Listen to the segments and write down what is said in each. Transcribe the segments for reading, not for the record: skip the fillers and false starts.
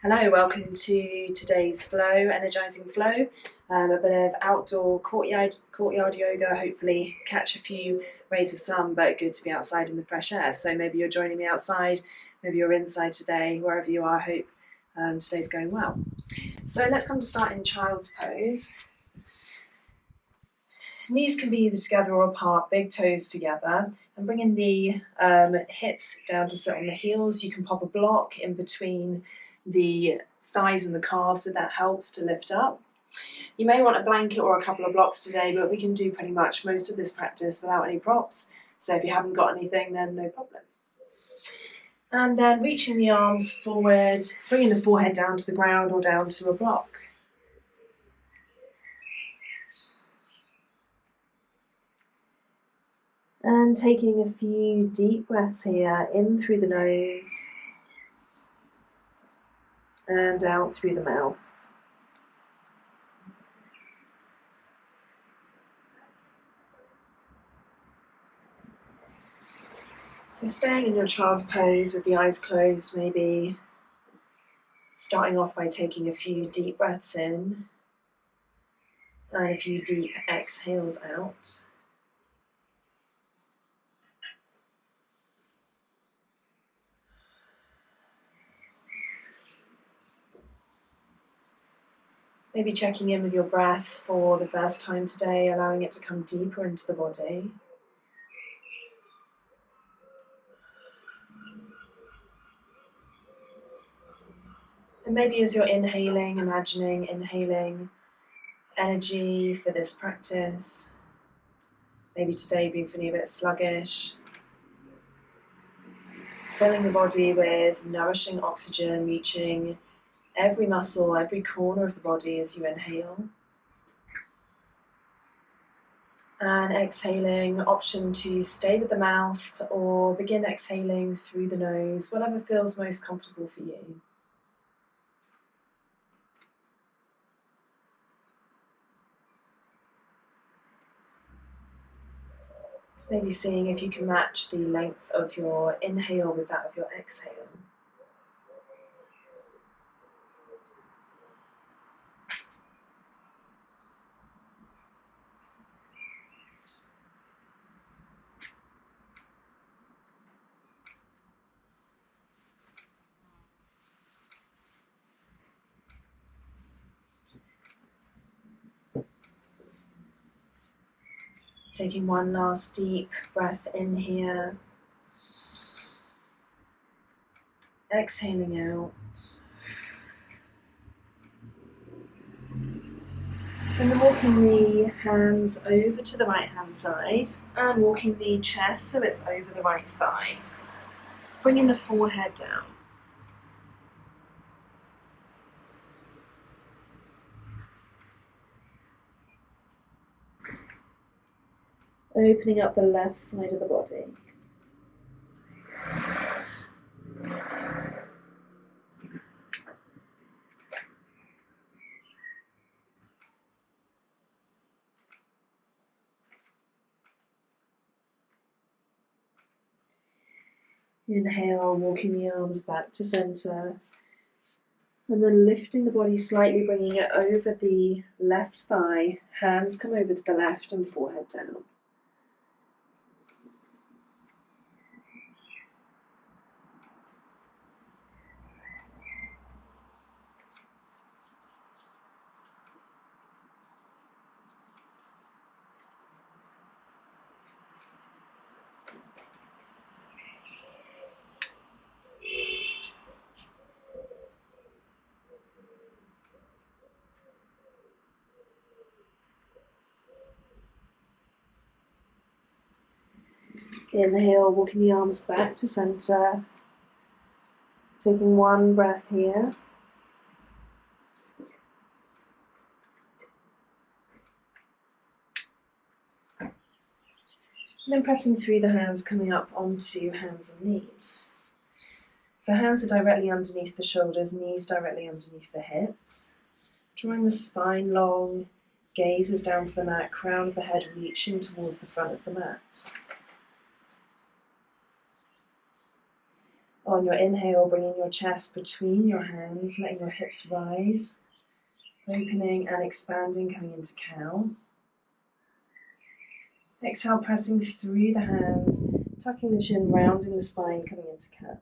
Hello, welcome to today's flow, energizing flow. A bit of outdoor courtyard yoga. Hopefully, catch a few rays of sun, but good to be outside in the fresh air. So maybe you're joining me outside, maybe you're inside today, wherever you are. I hope today's going well. So let's come to start in child's pose. Knees can be either together or apart, big toes together, and bringing the hips down to sit on the heels. You can pop a block in between the thighs and the calves if that helps to lift up. You may want a blanket or a couple of blocks today, but we can do pretty much most of this practice without any props. So if you haven't got anything, then no problem. And then reaching the arms forward, bringing the forehead down to the ground or down to a block. And taking a few deep breaths here, in through the nose and out through the mouth. So staying in your child's pose with the eyes closed, maybe starting off by taking a few deep breaths in and a few deep exhales out. Maybe checking in with your breath for the first time today, allowing it to come deeper into the body. And maybe as you're inhaling, inhaling energy for this practice. Maybe today being feeling a bit sluggish. Filling the body with nourishing oxygen, reaching every muscle, every corner of the body as you inhale. And exhaling, option to stay with the mouth or begin exhaling through the nose, whatever feels most comfortable for you. Maybe seeing if you can match the length of your inhale with that of your exhale. Taking one last deep breath in here. Exhaling out. And then walking the hands over to the right hand side and walking the chest so it's over the right thigh. Bringing the forehead down. Opening up the left side of the body. Inhale, walking the arms back to center. And then lifting the body slightly, bringing it over the left thigh. Hands come over to the left and forehead down. Inhale, walking the arms back to center. Taking one breath here. And then pressing through the hands, coming up onto hands and knees. So hands are directly underneath the shoulders, knees directly underneath the hips. Drawing the spine long, gaze is down to the mat, crown of the head reaching towards the front of the mat. On your inhale, bringing your chest between your hands, letting your hips rise, opening and expanding, coming into cow. Exhale, pressing through the hands, tucking the chin, rounding the spine, coming into cat.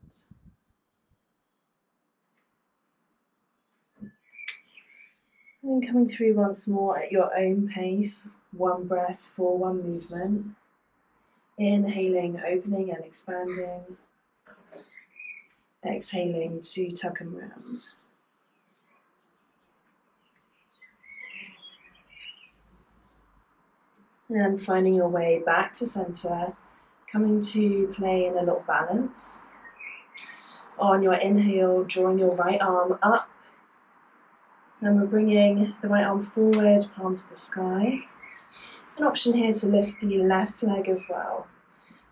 And then coming through once more at your own pace, one breath for one movement. Inhaling, opening and expanding. Exhaling to tuck and round. And finding your way back to center, coming to play in a little balance. On your inhale, drawing your right arm up. And we're bringing the right arm forward, palm to the sky. An option here to lift the left leg as well.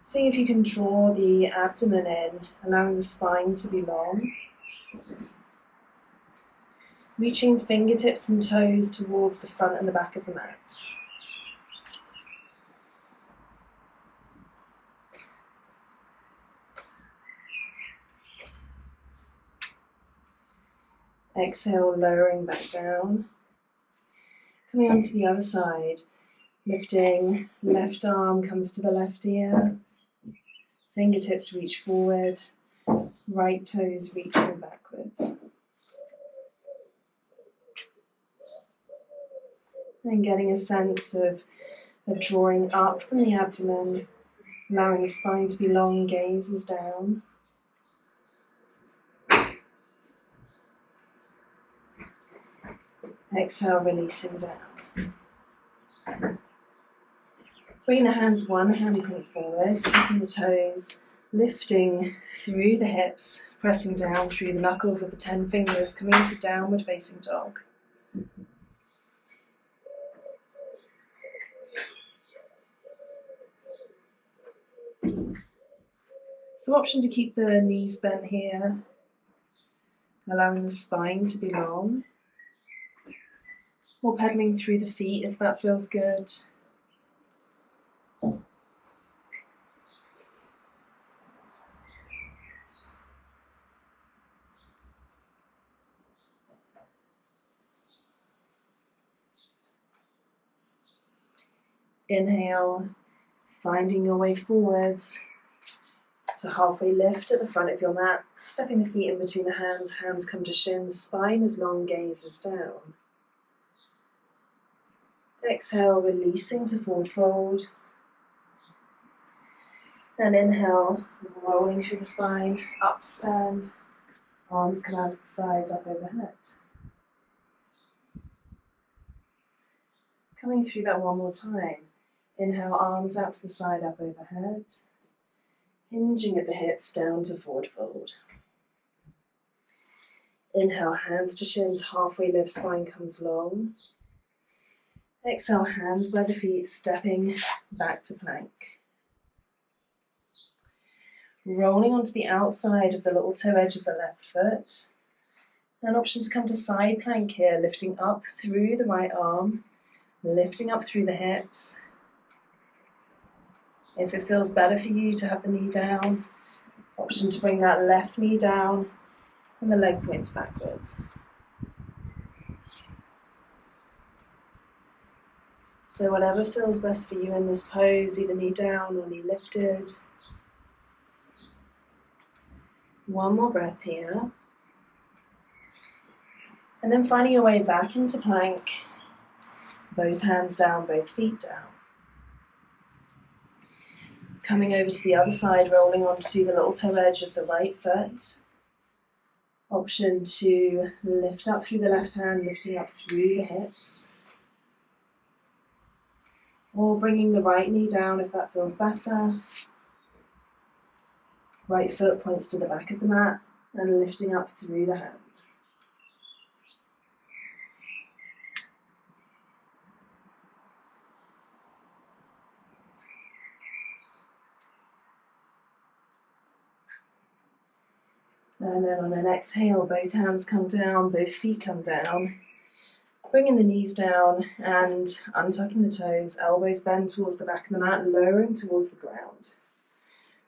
See if you can draw the abdomen in, allowing the spine to be long. Reaching fingertips and toes towards the front and the back of the mat. Exhale, lowering back down. Coming onto the other side, lifting left arm comes to the left ear. Fingertips reach forward, right toes reaching backwards. And getting a sense of drawing up from the abdomen, allowing the spine to be long, gazes down. Exhale, releasing down. Bring the hands one hand point forward, taking the toes, lifting through the hips, pressing down through the knuckles of the 10 fingers, coming into downward facing dog. So option to keep the knees bent here, allowing the spine to be long. Or pedaling through the feet if that feels good. Inhale, finding your way forwards to halfway lift at the front of your mat, stepping the feet in between the hands, hands come to shins, spine is long, gaze is down. Exhale, releasing to forward fold. And inhale, rolling through the spine, up to stand. Arms come out to the sides, up overhead. Coming through that one more time. Inhale, arms out to the side, up overhead. Hinging at the hips, down to forward fold. Inhale, hands to shins, halfway lift, spine comes long. Exhale, hands by the feet, stepping back to plank. Rolling onto the outside of the little toe edge of the left foot. An option to come to side plank here, lifting up through the right arm, lifting up through the hips. If it feels better for you to have the knee down, option to bring that left knee down and the leg points backwards. So whatever feels best for you in this pose, either knee down or knee lifted. One more breath here. And then finding your way back into plank, both hands down, both feet down. Coming over to the other side, rolling onto the little toe edge of the right foot. Option to lift up through the left hand, lifting up through the hips. Or bringing the right knee down if that feels better. Right foot points to the back of the mat and lifting up through the hand. And then on an exhale, both hands come down, both feet come down. Bringing the knees down and untucking the toes, elbows bend towards the back of the mat, lowering towards the ground.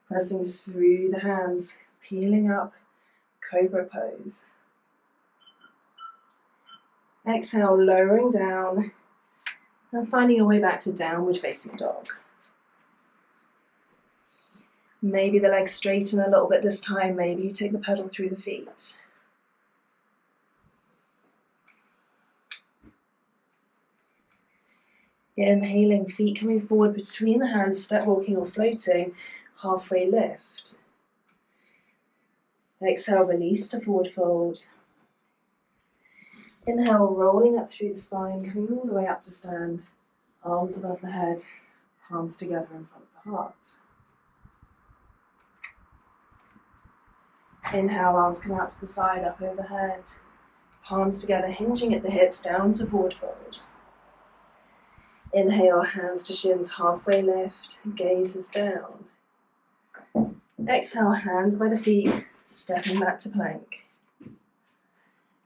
Pressing through the hands, peeling up, cobra pose. Exhale, lowering down and finding your way back to downward facing dog. Maybe the legs straighten a little bit this time, maybe you take the pedal through the feet. Inhaling, feet coming forward between the hands, step walking or floating, halfway lift. Exhale, release to forward fold. Inhale, rolling up through the spine, coming all the way up to stand. Arms above the head, palms together in front of the heart. Inhale, arms come out to the side, up overhead. Palms together, hinging at the hips, down to forward fold. Inhale, hands to shins, halfway lift, gaze is down. Exhale, hands by the feet, stepping back to plank.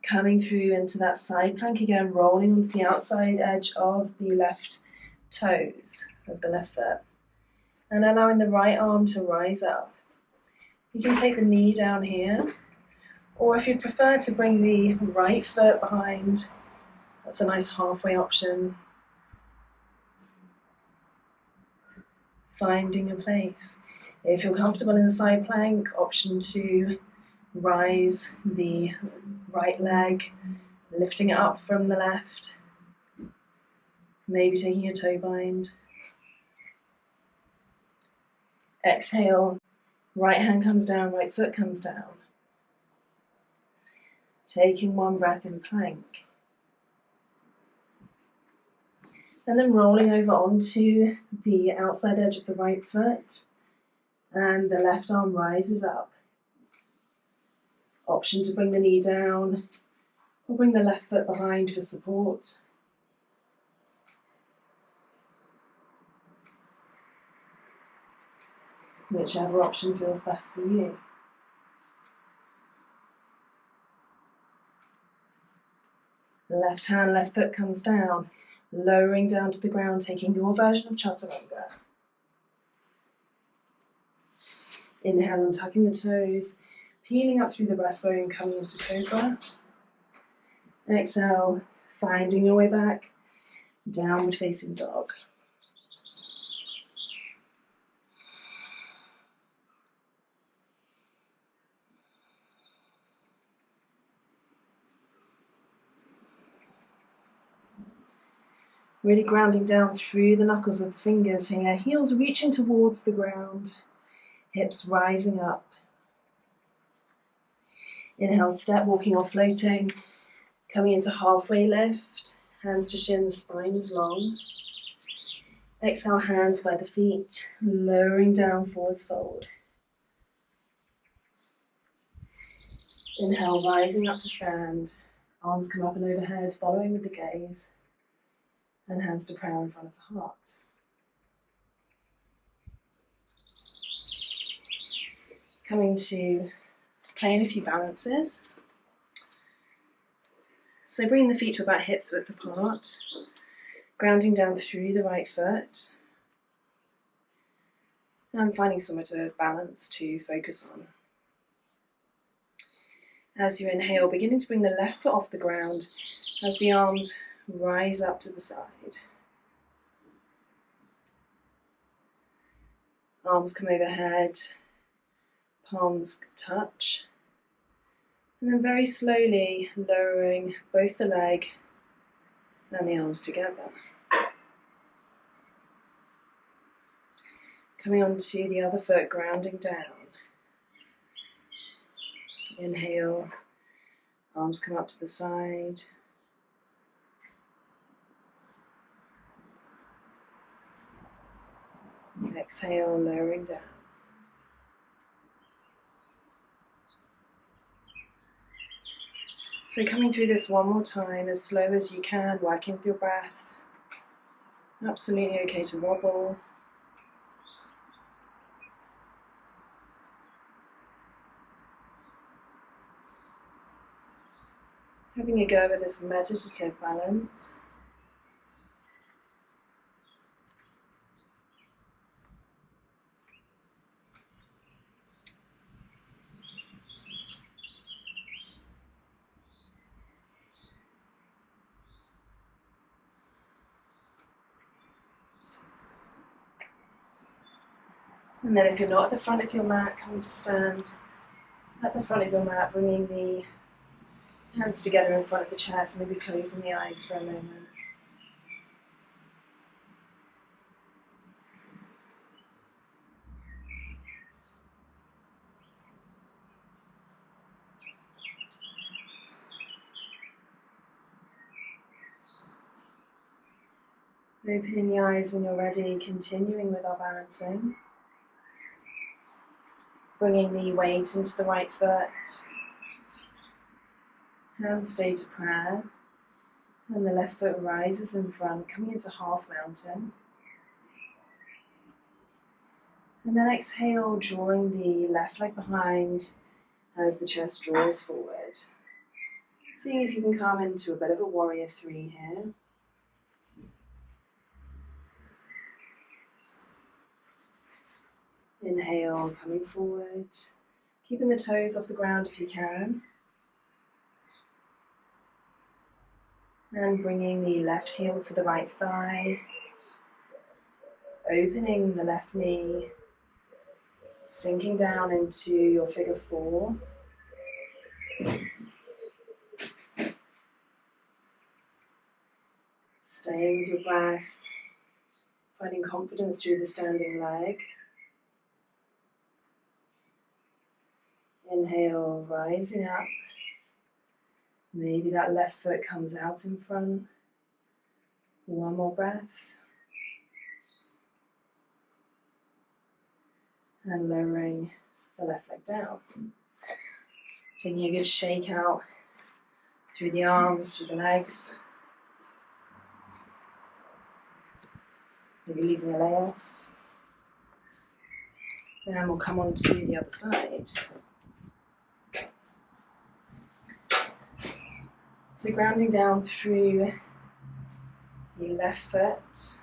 Coming through into that side plank again, rolling onto the outside edge of the left toes of the left foot. And allowing the right arm to rise up. You can take the knee down here, or if you prefer to bring the right foot behind, that's a nice halfway option. Finding your place. If you're comfortable in side plank, option 2, rise the right leg, lifting it up from the left, maybe taking a toe bind. Exhale, right hand comes down, right foot comes down. Taking one breath in plank. And then rolling over onto the outside edge of the right foot, and the left arm rises up. Option to bring the knee down, or bring the left foot behind for support. Whichever option feels best for you. Left hand, left foot comes down, lowering down to the ground, taking your version of chaturanga. Inhale and tucking the toes, peeling up through the breastbone, coming into cobra. Exhale, finding your way back, downward facing dog. Really grounding down through the knuckles of the fingers here, heels reaching towards the ground, hips rising up. Inhale, step, walking or floating, coming into halfway lift, hands to shins, spine is long. Exhale, hands by the feet, lowering down, forwards fold. Inhale, rising up to stand, arms come up and overhead, following with the gaze, and hands to prayer in front of the heart. Coming to playing a few balances. So bringing the feet to about hips width apart, grounding down through the right foot, and finding somewhere to balance to focus on. As you inhale, beginning to bring the left foot off the ground as the arms rise up to the side. Arms come overhead, palms touch, and then very slowly lowering both the leg and the arms together. Coming onto the other foot, grounding down. Inhale, arms come up to the side. Exhale, lowering down. So coming through this one more time, as slow as you can, working with your breath. Absolutely okay to wobble. Having a go at this meditative balance. And then if you're not at the front of your mat, coming to stand at the front of your mat, bringing the hands together in front of the chest, maybe closing the eyes for a moment. Opening the eyes when you're ready, continuing with our balancing. Bringing the weight into the right foot. Hands stay to prayer. And the left foot rises in front, coming into half mountain. And then exhale, drawing the left leg behind as the chest draws forward. Seeing if you can come into a bit of a warrior three here. Inhale, coming forward, keeping the toes off the ground if you can. And bringing the left heel to the right thigh. Opening the left knee, sinking down into your figure four. Staying with your breath, finding confidence through the standing leg. Inhale, rising up. Maybe that left foot comes out in front. One more breath. And lowering the left leg down. Taking a good shake out through the arms, through the legs. Maybe using a layer. Then we'll come on to the other side. So grounding down through the left foot,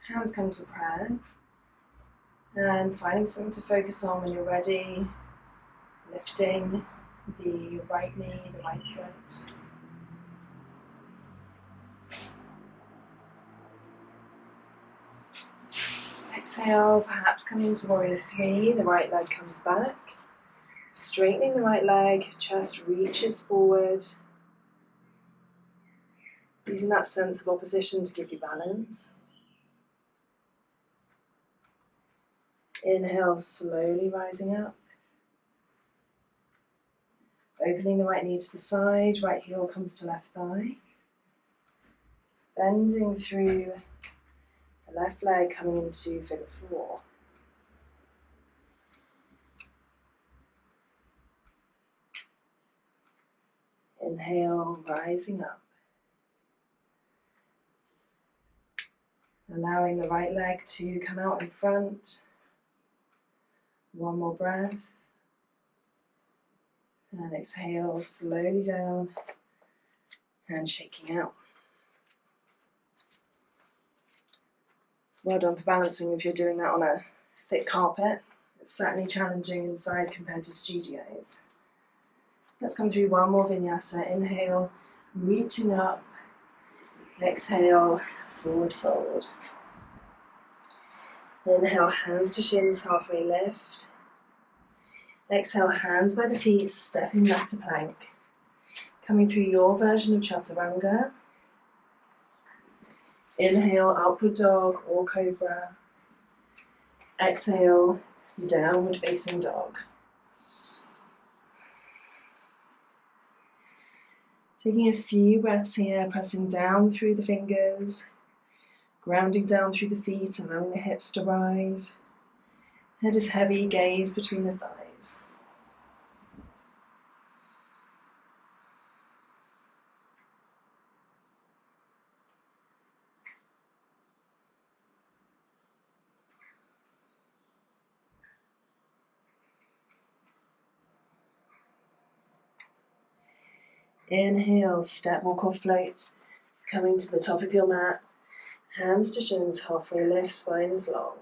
hands come to prayer, and finding something to focus on when you're ready, lifting the right knee, the right foot. Exhale, perhaps coming into warrior three, the right leg comes back, straightening the right leg, chest reaches forward. Using that sense of opposition to give you balance. Inhale, slowly rising up. Opening the right knee to the side, right heel comes to left thigh. Bending through the left leg, coming into figure four. Inhale, rising up. Allowing the right leg to come out in front. One more breath. And exhale, slowly down and shaking out. Well done for balancing if you're doing that on a thick carpet. It's certainly challenging inside compared to studios. Let's come through one more vinyasa. Inhale, reaching up. Exhale, forward fold. Inhale, hands to shins, halfway lift. Exhale, hands by the feet, stepping back to plank. Coming through your version of chaturanga. Inhale, upward dog or cobra. Exhale, downward facing dog. Taking a few breaths here, pressing down through the fingers, grounding down through the feet, allowing the hips to rise. Head is heavy, gaze between the thighs. Inhale, step, walk or float, coming to the top of your mat. Hands to shins, halfway lift, spine is long.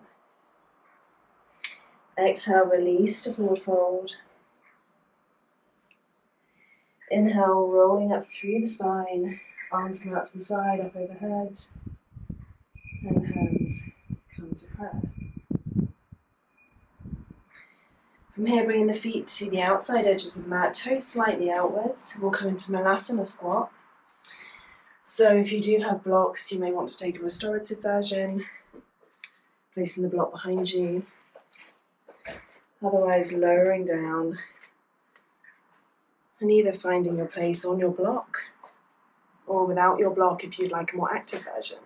Exhale, release to forward fold. Inhale, rolling up through the spine, arms come out to the side, up overhead, and hands come to prayer. From here, bringing the feet to the outside edges of the mat, toes slightly outwards. We'll come into Malasana squat. So if you do have blocks, you may want to take a restorative version, placing the block behind you. Otherwise, lowering down and either finding your place on your block or without your block if you'd like a more active version.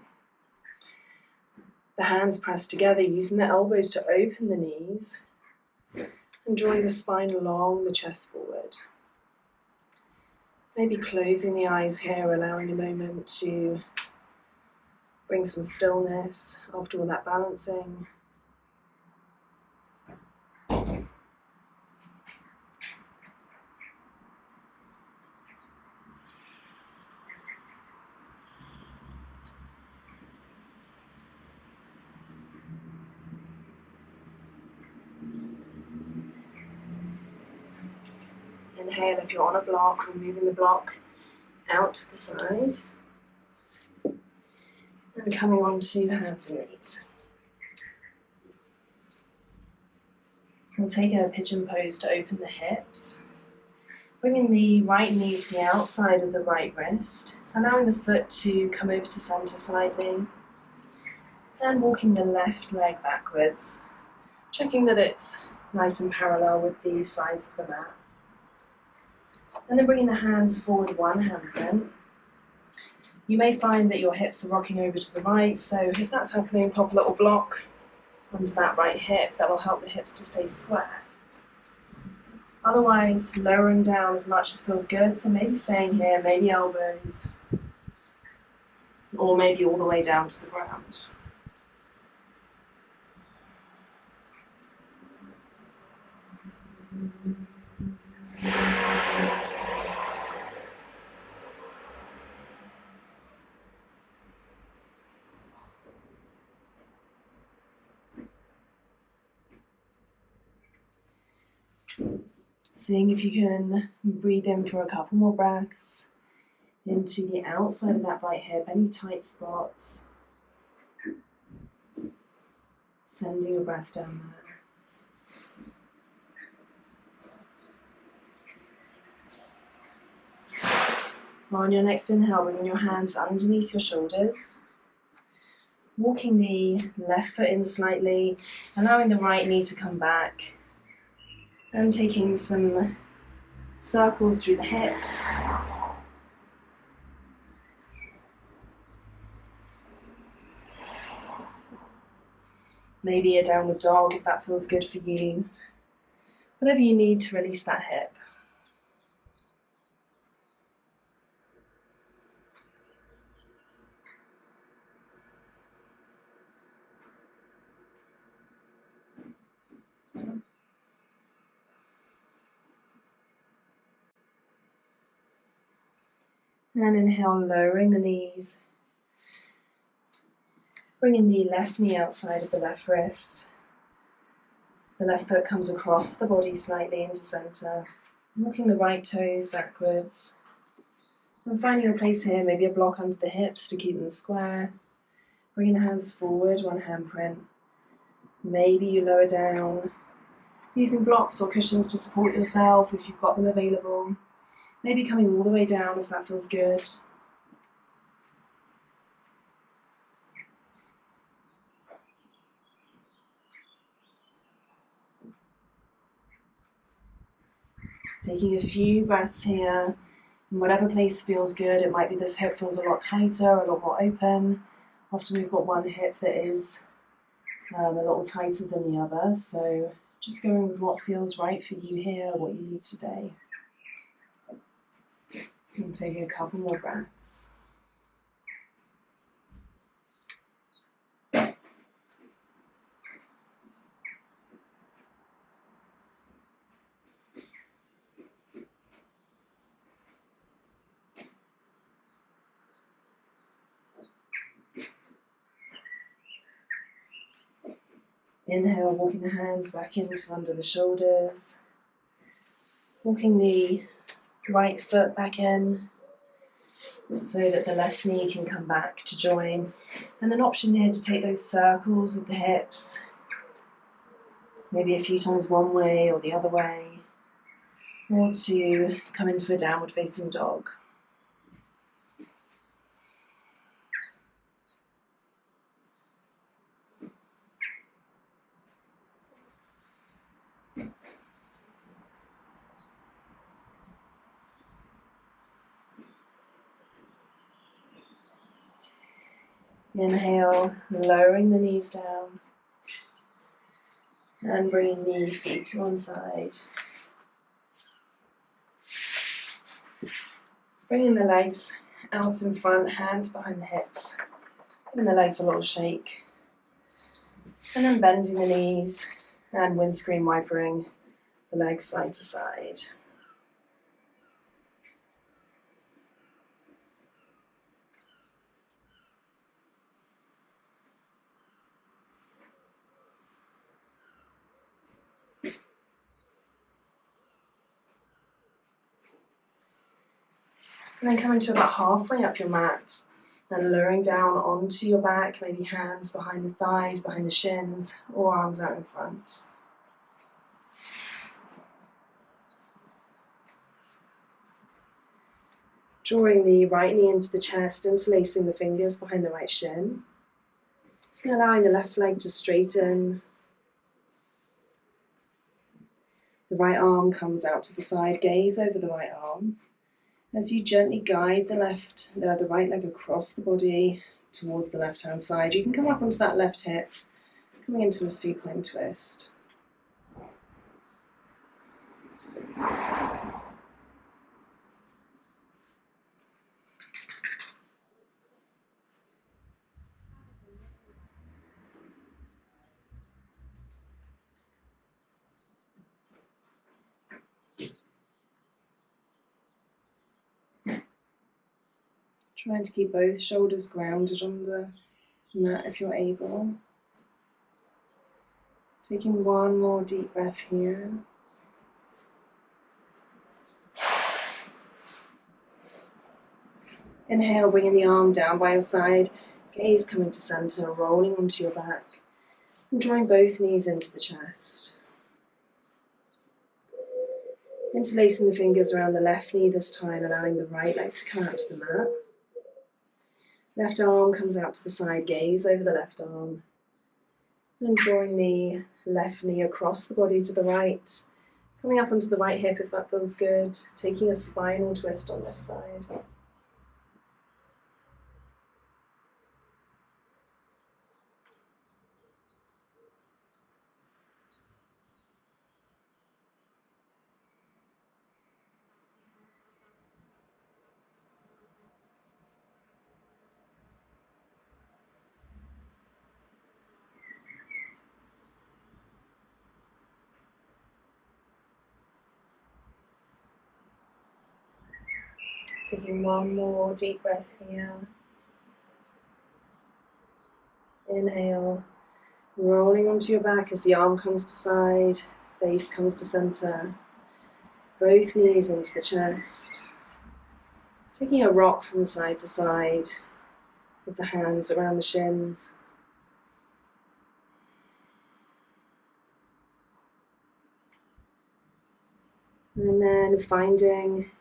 The hands pressed together, using the elbows to open the knees and drawing the spine along, the chest forward. Maybe closing the eyes here, allowing a moment to bring some stillness after all that balancing. Inhale if you're on a block, removing the block out to the side. And coming on to hands and knees. We'll take a pigeon pose to open the hips. Bringing the right knee to the outside of the right wrist, allowing the foot to come over to center slightly. And walking the left leg backwards, checking that it's nice and parallel with the sides of the mat. And then bringing the hands forward, one handprint. You may find that your hips are rocking over to the right, so if that's happening, pop a little block under that right hip. That will help the hips to stay square. Otherwise, lowering down as much as feels good, so maybe staying here, maybe elbows, or maybe all the way down to the ground. Seeing if you can breathe in for a couple more breaths into the outside of that right hip, any tight spots. Sending your breath down there. On your next inhale, bringing your hands underneath your shoulders. Walking the left foot in slightly, allowing the right knee to come back. And taking some circles through the hips. Maybe a downward dog if that feels good for you. Whatever you need to release that hip. And inhale, lowering the knees. Bringing the left knee outside of the left wrist. The left foot comes across the body slightly into center. Walking the right toes backwards. And finding your place here, maybe a block under the hips to keep them square. Bringing the hands forward, one handprint. Maybe you lower down. Using blocks or cushions to support yourself if you've got them available. Maybe coming all the way down if that feels good. Taking a few breaths here. In whatever place feels good. It might be this hip feels a lot tighter, a lot more open. Often we've got one hip that is a little tighter than the other. So just going with what feels right for you here, what you need today. And taking a couple more breaths. Inhale, walking the hands back into under the shoulders. Walking the right foot back in so that the left knee can come back to join. And an option here to take those circles with the hips. maybe a few times one way or the other way, or to come into a downward facing dog. Inhale, lowering the knees down and bringing the feet to one side. Bringing the legs out in front, hands behind the hips, giving the legs a little shake. And then bending the knees and windscreen wipering the legs side to side. And then coming to about halfway up your mat and lowering down onto your back, maybe hands behind the thighs, behind the shins, or arms out in front. Drawing the right knee into the chest, interlacing the fingers behind the right shin, and allowing the left leg to straighten. The right arm comes out to the side, gaze over the right arm. As you gently guide the right leg across the body towards the left hand side, you can come up onto that left hip, coming into a supine twist. Trying to keep both shoulders grounded on the mat if you're able. Taking one more deep breath here. Inhale, bringing the arm down by your side, gaze coming to center, rolling onto your back, and drawing both knees into the chest. Interlacing the fingers around the left knee this time, allowing the right leg to come out to the mat. Left arm comes out to the side, gaze over the left arm. And drawing the left knee across the body to the right, coming up onto the right hip if that feels good, taking a spinal twist on this side. Taking one more deep breath here. Inhale, rolling onto your back as the arm comes to side, face comes to center. Both knees into the chest. Taking a rock from side to side with the hands around the shins. And then finding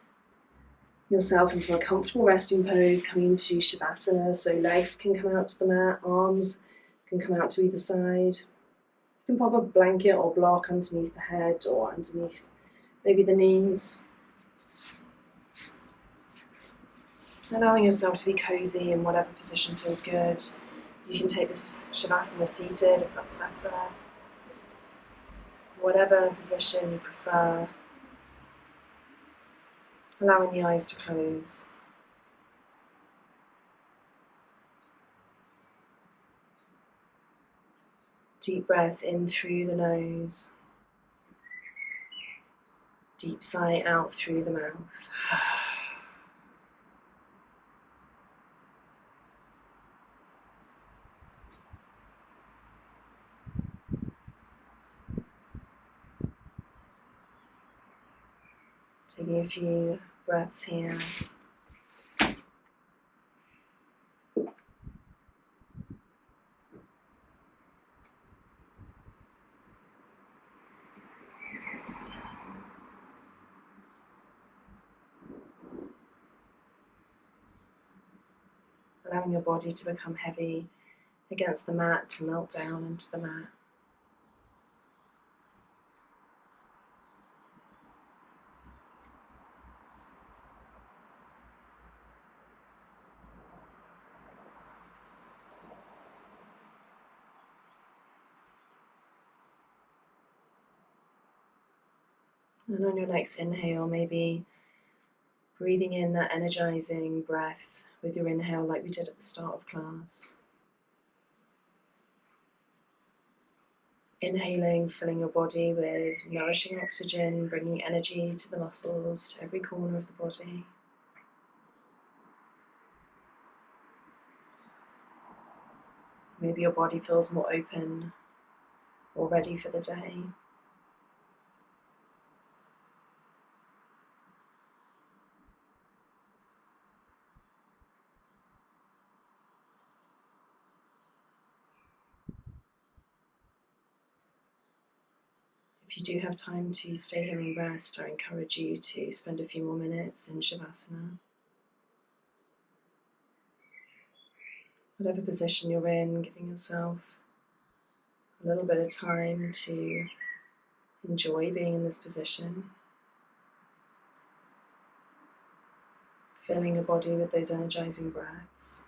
yourself into a comfortable resting pose, coming into Shavasana, so legs can come out to the mat, arms can come out to either side. You can pop a blanket or block underneath the head or underneath maybe the knees. Allowing yourself to be cozy in whatever position feels good. You can take this Shavasana seated if that's better. Whatever position you prefer. Allowing the eyes to close. Deep breath in through the nose. Deep sigh out through the mouth. Taking a few breaths here. allowing your body to become heavy against the mat, to melt down into the mat. And on your next inhale, maybe breathing in that energizing breath with your inhale like we did at the start of class. Inhaling, filling your body with nourishing oxygen, bringing energy to the muscles, to every corner of the body. Maybe your body feels more open or ready for the day. If you do have time to stay here and rest, I encourage you to spend a few more minutes in Shavasana. Whatever position you're in, giving yourself a little bit of time to enjoy being in this position. Filling your body with those energizing breaths.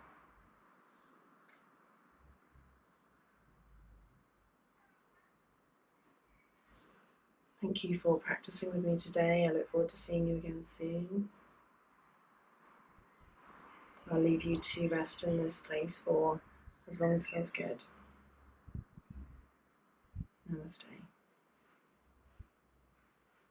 Thank you for practicing with me today. I look forward to seeing you again soon. I'll leave you to rest in this place for as long as feels good. Namaste.